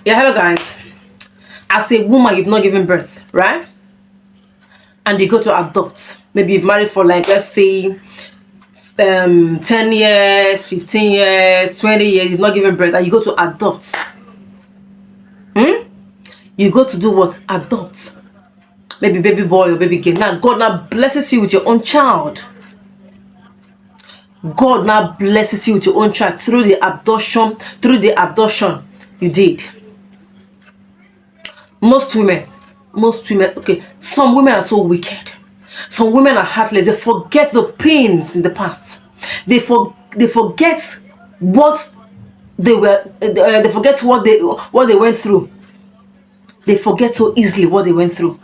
Yeah, hello guys. As a woman, you've not given birth, right? And you go to adopt. Maybe you've married for like, let's say, 10 years, 15 years, 20 years, you've not given birth, and you go to adopt. You go to do what? Adopt. Maybe baby boy or baby girl. Now God now blesses you with your own child. God now blesses you with your own child through the adoption you did. Most women, okay, some women are so wicked. Some women are heartless. They forget the pains in the past. They forget what they were. They forget what they went through. They forget so easily what they went through,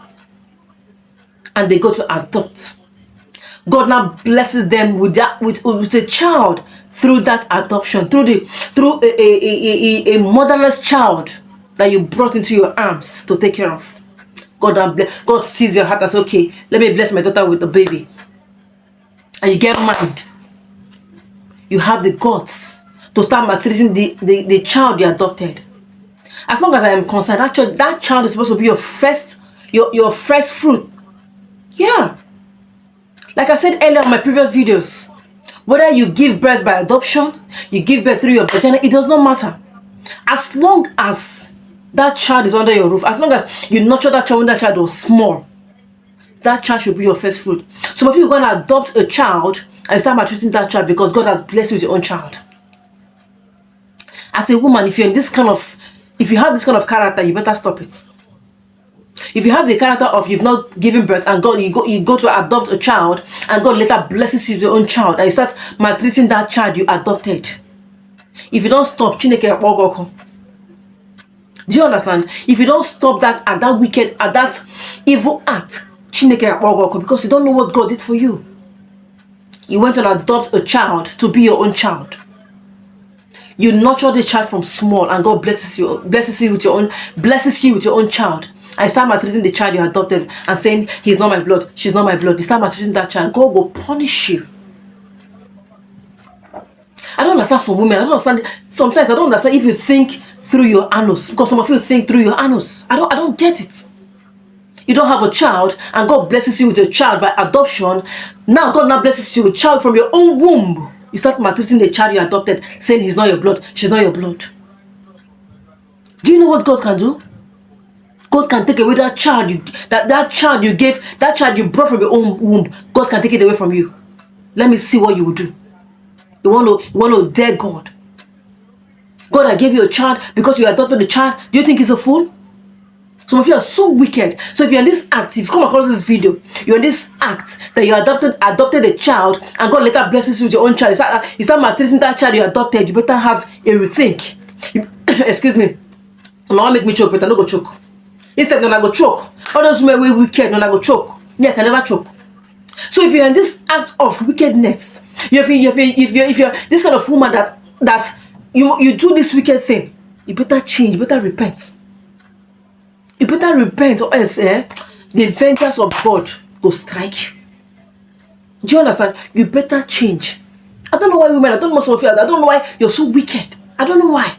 and they go to adopt. God now blesses them with a child through that adoption, through a motherless child that you brought into your arms to take care of. God sees your heart and says, okay, let me bless my daughter with the baby. And you get married. You have the guts to start maltreating the child you adopted. As long as I am concerned, actually, that child is supposed to be your first fruit. Yeah. Like I said earlier in my previous videos, whether you give birth by adoption, you give birth through your vagina, it does not matter. As long as that child is under your roof, as long as you nurture that child when that child was small, that child should be your first fruit. So if you're going to adopt a child and you start maltreating that child because God has blessed you with your own child. As a woman, if you have this kind of character, you better stop it. If you have the character of you've not given birth and you go to adopt a child and God later blesses you with your own child and you start maltreating that child you adopted. If you don't stop, Chineke akpogoko. Do you understand? If you don't stop that evil act, Chineke akpogoko, because you don't know what God did for you. You went and adopt a child to be your own child. You nurture the child from small and God blesses you with your own child. I start maltreating the child you adopted and saying he's not my blood, she's not my blood. You start maltreating that child, God will punish you. I don't understand some women. Sometimes I don't understand if you think through your anus, because some of you think through your anus. I don't get it. You don't have a child and God blesses you with a child by adoption. Now God now blesses you with a child from your own womb. You start maltreating the child you adopted, saying he's not your blood, she's not your blood. Do you know what God can do? God can take away that child that child you brought from your own womb. God can take it away from you. Let me see what you will do. You want to dare God? God, I gave you a child because you adopted the child. Do you think he's a fool? Some of you are so wicked. So if you're in this act, if you come across this video, you're in this act that you adopted a child and God later blesses you with your own child. You start maltreating that child you adopted. You better have a rethink. Excuse me. Now make me choke, but I don't go choke. Instead, I go choke. All those women we wicked, I go choke. Me, I can never choke. So if you're in this act of wickedness, if you're this kind of woman that you do this wicked thing, you better change, you better repent. You better repent, or else the vengeance of God will strike you. Do you understand? You better change. I don't know why women, I don't know some of you, I don't know why you're so wicked. I don't know why.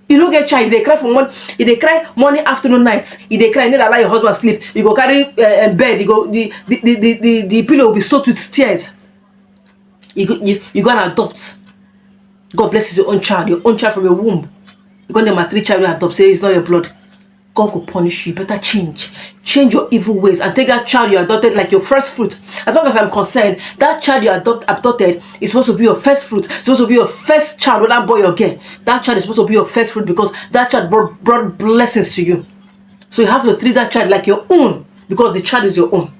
You don't get child, they cry for money. If they cry morning, afternoon, nights, if they cry, you need to allow your husband sleep. You go carry bed, you go the pillow will be soaked with tears. You go and adopt. God blesses your own child from your womb. You go and maltreat child you adopt, say it's not your blood. God will punish you. Better change your evil ways and take that child you adopted like your first fruit. As long as I'm concerned, that child you adopted is supposed to be your first fruit. It's supposed to be your first child, whether boy or girl. That child is supposed to be your first fruit because that child brought blessings to you. So you have to treat that child like your own because the child is your own.